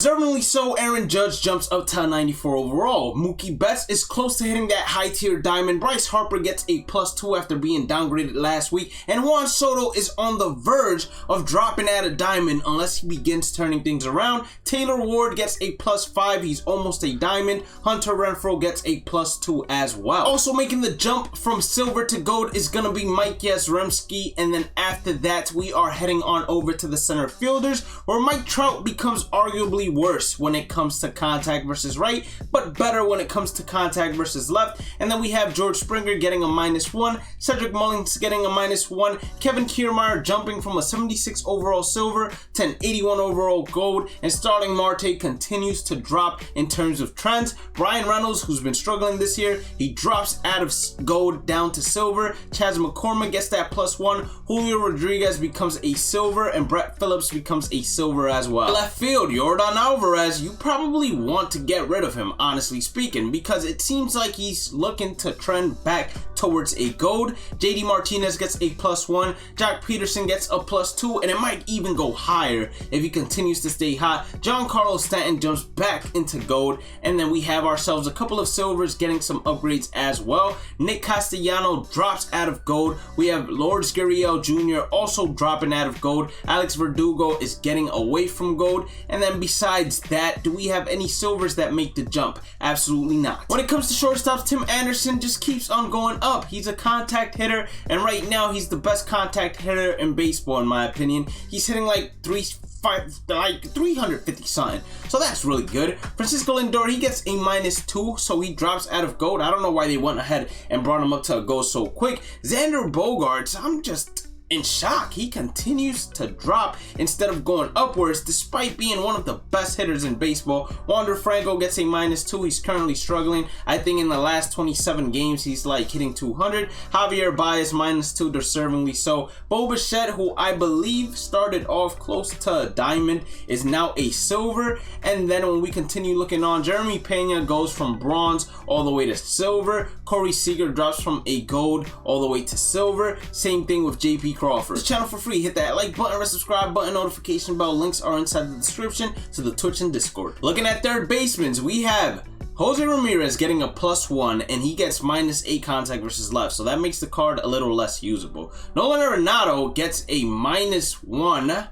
Deservingly so, Aaron Judge jumps up to a 94 overall. Mookie Betts is close to hitting that high tier diamond. Bryce Harper gets a +2 after being downgraded last week. And Juan Soto is on the verge of dropping at a diamond unless he begins turning things around. Taylor Ward gets a +5. He's almost a diamond. Hunter Renfroe gets a +2 as well. Also making the jump from silver to gold is going to be Mike Yastrzemski. And then after that, we are heading on over to the center fielders, where Mike Trout becomes arguably worse when it comes to contact versus right, but better when it comes to contact versus left. And then we have George Springer getting a -1, Cedric Mullins getting a -1, Kevin Kiermaier jumping from a 76 overall silver to an 81 overall gold, and Starling Marte continues to drop in terms of trends. Brian Reynolds, who's been struggling this year, he drops out of gold down to silver. Chas McCormick gets that +1, Julio Rodriguez becomes a silver, and Brett Phillips becomes a silver as well. Left field, Yordan Alvarez, you probably want to get rid of him, honestly speaking, because it seems like he's looking to trend back towards a gold. JD Martinez gets a +1, Jack Peterson gets a +2, and it might even go higher if he continues to stay hot. Giancarlo Stanton jumps back into gold, and then we have ourselves a couple of silvers getting some upgrades as well. Nick Castellano drops out of gold. We have Lourdes Gurriel Jr. also dropping out of gold. Alex Verdugo is getting away from gold, and then besides that, do we have any silvers that make the jump? Absolutely not. When it comes to shortstops, Tim Anderson just keeps on going up. He's a contact hitter, and right now he's the best contact hitter in baseball, in my opinion. He's hitting like 350 something, so that's really good. Francisco Lindor, he gets a -2, so he drops out of gold. I don't know why they went ahead and brought him up to a gold so quick. Xander Bogaerts, I'm just in shock. He continues to drop instead of going upwards, despite being one of the best hitters in baseball. Wander Franco gets a -2. He's currently struggling. I think in the last 27 games, he's like hitting 200. Javier Baez -2, deservingly so. Bo Bichette, who I believe started off close to a diamond, is now a silver. And then when we continue looking on, Jeremy Pena goes from bronze all the way to silver. Corey Seager drops from a gold all the way to silver. Same thing with JP Crawford. This channel for free. Hit that like button, red subscribe button, notification bell. Links are inside the description to the Twitch and Discord. Looking at third basemans, we have Jose Ramirez getting a +1, and he gets -8 contact versus left, so that makes the card a little less usable. Nolan Arenado gets a -1.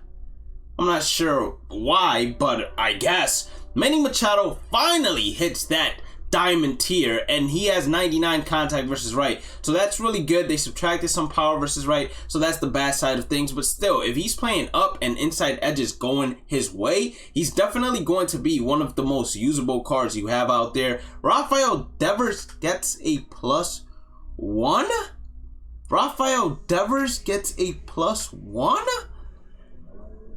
I'm not sure why, but I guess. Manny Machado finally hits that diamond tier, and he has 99 contact versus right, so that's really good. They subtracted some power versus right, so that's the bad side of things, but still, if he's playing up and inside edges going his way, he's definitely going to be one of the most usable cards you have out there. Rafael Devers gets a +1. Rafael Devers gets a +1.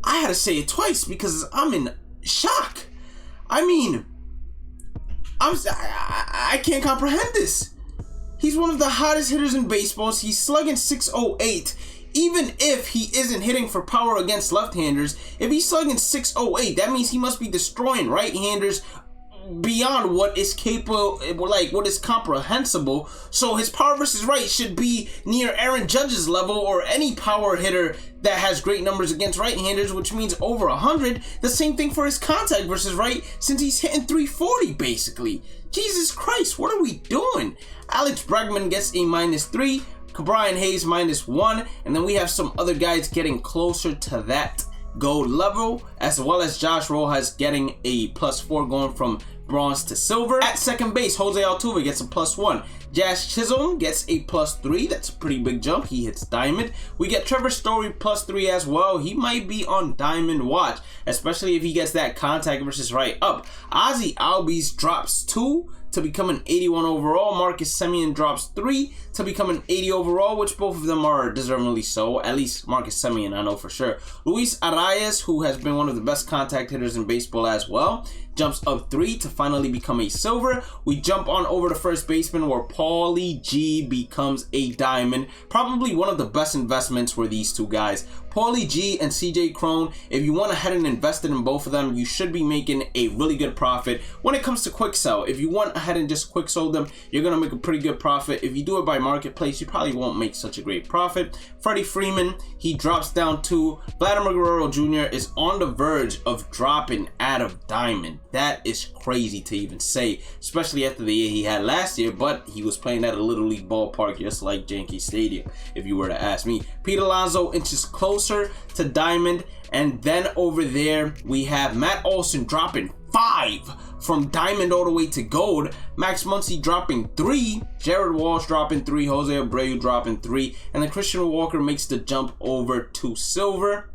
I had to say it twice because I'm in shock. I mean, I can't comprehend this. He's one of the hottest hitters in baseball. He's slugging .608. Even if he isn't hitting for power against left-handers, if he's slugging .608, that means he must be destroying right-handers beyond what is capable, like what is comprehensible. So his power versus right should be near Aaron Judge's level, or any power hitter that has great numbers against right-handers, which means over 100. The same thing for his contact versus right, since he's hitting 340 basically. Jesus Christ, what are we doing? Alex Bregman gets a -3, Brian Hayes -1, and then we have some other guys getting closer to that gold level, as well as Josh Rojas getting a +4, going from bronze to silver. At second base, Jose Altuve gets a +1. Jazz Chisholm gets a +3. That's a pretty big jump. He hits diamond. We get Trevor Story +3 as well. He might be on diamond watch, especially if he gets that contact versus right up. Ozzie Albies drops 2 to become an 81 overall. Marcus Semien drops 3 to become an 80 overall, which both of them are deservingly so. At least Marcus Semien, I know for sure. Luis Arias, who has been one of the best contact hitters in baseball as well, jumps up 3 to finally become a silver. We jump on over to first baseman, where Paulie G becomes a diamond. Probably one of the best investments were these two guys. Paulie G and CJ Crone, if you went ahead and invested in both of them, you should be making a really good profit. When it comes to quick sell, if you went ahead and just quick sold them, you're going to make a pretty good profit. If you do it by marketplace, you probably won't make such a great profit. Freddie Freeman, he drops down to Vladimir Guerrero Jr. is on the verge of dropping out of Diamond. That is crazy to even say, especially after the year he had last year, but he was playing at a Little League ballpark just like Yankee Stadium, if you were to ask me. Pete Alonso inches closer to Diamond, and then over there we have Matt Olson dropping 5 from Diamond all the way to Gold. Max Muncy dropping 3, Jared Walsh dropping 3, Jose Abreu dropping 3, and then Christian Walker makes the jump over to Silver.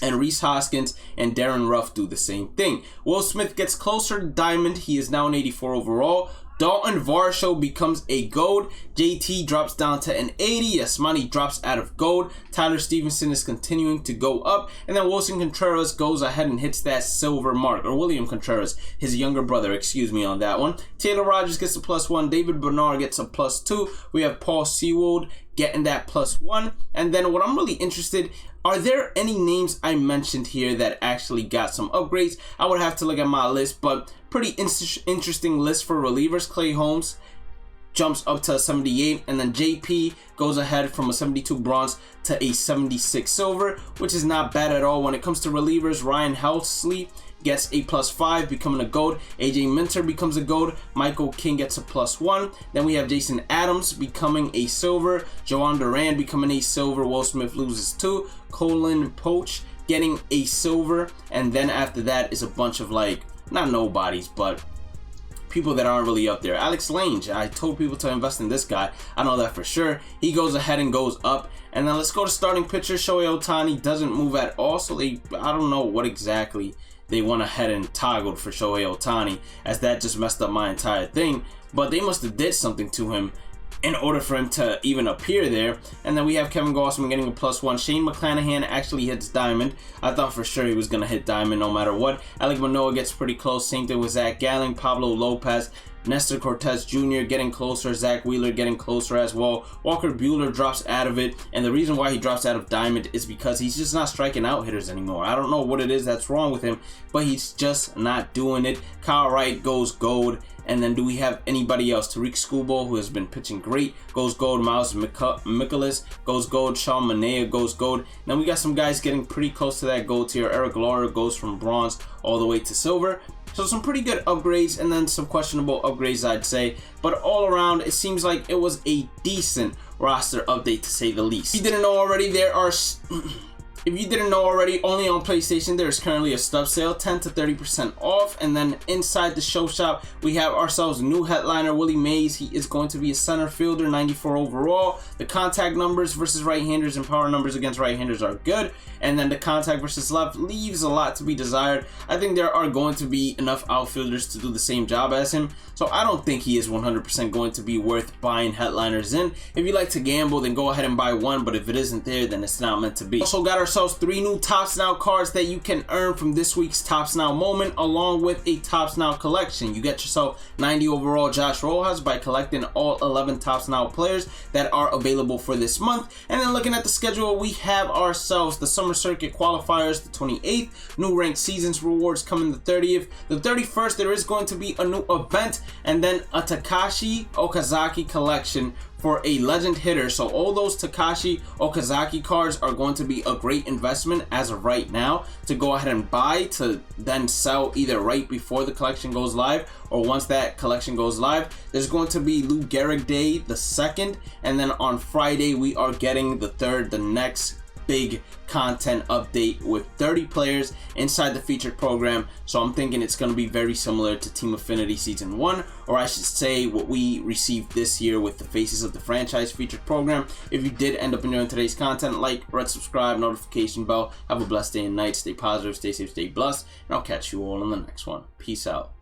And Rhys Hoskins and Darren Ruff do the same thing. Will Smith gets closer to Diamond. He is now an 84 overall. Dalton Varsho becomes a Gold. JT drops down to an 80. Yasmani drops out of Gold. Tyler Stevenson is continuing to go up. And then Wilson Contreras goes ahead and hits that Silver mark. Or William Contreras, his younger brother, excuse me on that one. Taylor Rogers gets a +1. David Bernard gets a +2. We have Paul Sewald getting that +1. And then what I'm really interested, are there any names I mentioned here that actually got some upgrades? I would have to look at my list, but pretty interesting list for relievers. Clay Holmes jumps up to a 78, and then JP goes ahead from a 72 bronze to a 76 silver, which is not bad at all. When it comes to relievers, Ryan Helsley gets a +5, becoming a Gold. AJ Minter becomes a Gold. Michael King gets a +1. Then we have Jason Adams becoming a Silver. Joan Duran becoming a Silver. Will Smith loses 2. Colin Poach getting a Silver. And then after that is a bunch of, like, not nobodies, but people that aren't really up there. Alex Lange, I told people to invest in this guy. I know that for sure. He goes ahead and goes up. And then let's go to starting pitcher. Shohei Ohtani doesn't move at all, so I don't know what exactly they went ahead and toggled for Shohei Ohtani, as that just messed up my entire thing. But they must have did something to him in order for him to even appear there. And then we have Kevin Gausman getting a +1. Shane McClanahan actually hits Diamond. I thought for sure he was going to hit Diamond no matter what. Alek Manoah gets pretty close. Same thing with Zach Gallen, Pablo Lopez, Nestor Cortez Jr. getting closer, Zach Wheeler getting closer as well. Walker Buehler drops out of it, and the reason why he drops out of Diamond is because he's just not striking out hitters anymore. I don't know what it is that's wrong with him, but he's just not doing it. Kyle Wright goes Gold, and then do we have anybody else? Tariq Skubal, who has been pitching great, goes Gold. Miles Mikolas goes Gold. Sean Manaea goes Gold. Now we got some guys getting pretty close to that Gold tier. Eric Laura goes from Bronze all the way to Silver. So some pretty good upgrades, and then some questionable upgrades, I'd say. But all around, it seems like it was a decent roster update, to say the least. If you didn't know already, if you didn't know already, only on PlayStation, there is currently a stub sale, 10 to 30% off. And then inside the show shop, we have ourselves a new headliner, Willie Mays. He is going to be a center fielder, 94 overall. The contact numbers versus right-handers and power numbers against right-handers are good. And then the contact versus left leaves a lot to be desired. I think there are going to be enough outfielders to do the same job as him. So I don't think he is 100% going to be worth buying headliners in. If you like to gamble, then go ahead and buy one. But if it isn't there, then it's not meant to be. Also got ourselves 3 new Topps Now cards that you can earn from this week's Topps Now moment, along with a Topps Now collection. You get yourself 90 overall Josh Rojas by collecting all 11 Topps Now players that are available for this month. And then looking at the schedule, we have ourselves the Summer Circuit qualifiers, the 28th, new ranked seasons rewards coming the 30th. The 31st, there is going to be a new event, and then a Takashi Okazaki collection for a legend hitter. So all those Takashi Okazaki cards are going to be a great investment as of right now to go ahead and buy, to then sell either right before the collection goes live or once that collection goes live. There's going to be Lou Gehrig Day the 2nd, and then on Friday we are getting the 3rd, the next big content update with 30 players inside the featured program. So I'm thinking it's going to be very similar to Team Affinity Season 1, or I should say what we received this year with the Faces of the Franchise featured program. If you did end up enjoying today's content, like, red, subscribe, notification bell. Have a blessed day and night. Stay positive, stay safe, stay blessed, and I'll catch you all on the next one. Peace out.